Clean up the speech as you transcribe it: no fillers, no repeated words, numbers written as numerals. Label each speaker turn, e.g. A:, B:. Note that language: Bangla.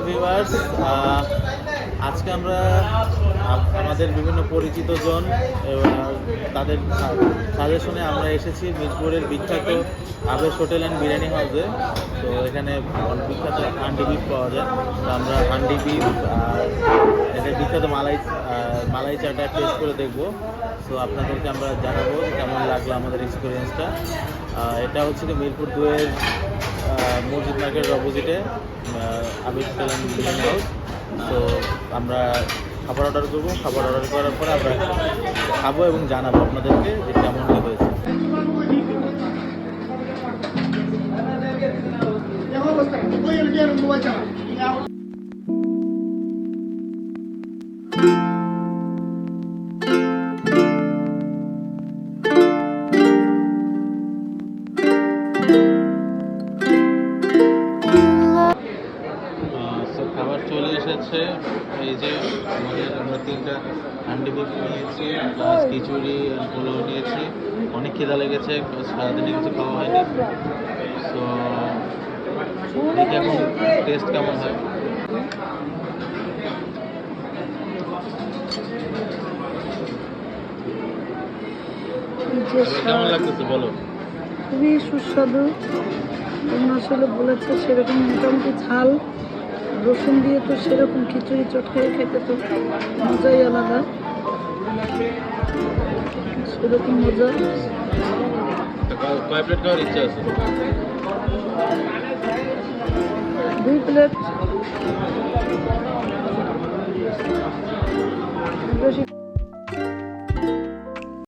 A: ভিউয়ার্স, আজকে আমরা আমাদের বিভিন্ন পরিচিত জন তাদের সাজেশনে আমরা এসেছি মিরপুরের বিখ্যাত আবেশ হোটেল অ্যান্ড বিরিয়ানি হাউসে। তো এখানে বিখ্যাত হান্ডি বিফ পাওয়া যায়। তো আমরা হান্ডি বিফ এদের বিখ্যাত মালাই চাটা টেস্ট করে দেখব। সো আপনাদেরকে আমরা জানাবো কেমন লাগলো আমাদের এক্সপিরিয়েন্সটা। এটা হচ্ছে কি মিরপুর 2-এর মসজিদ মার্কেটের অপোজিটে আবেশ হোটেল অ্যান্ড বিরিয়ানি হাউস। তো আমরা খাবার অর্ডার করবো, খাবার অর্ডার করার পরে আমরা খাবো এবং জানাবো আপনাদেরকে যে কেমন হয়েছে। খাবার চলে এসেছে। এই যে আমরা 3টা হান্ডি বিফ নিয়েছি, প্লাস খিচুড়ি পোলাও নিয়েছি। অনেক খিদা লেগেছে, সারাদিনে কিছু খাওয়া হয়নি। সো দেখি এখন টেস্ট কেমন হয়। কেমন লাগতেছে বলো?
B: খুবই সুস্বাদু। আসলে বলেছে সেরকম মোটামুটি ঝাল, রসুন দিয়ে তো সেরকম খিচুড়ি চটকাই খেতে তো মজাই আলাদা, সেরকম মজা।
A: কয় প্লেট খাওয়ার ইচ্ছা আছে?
B: 2 প্লেট।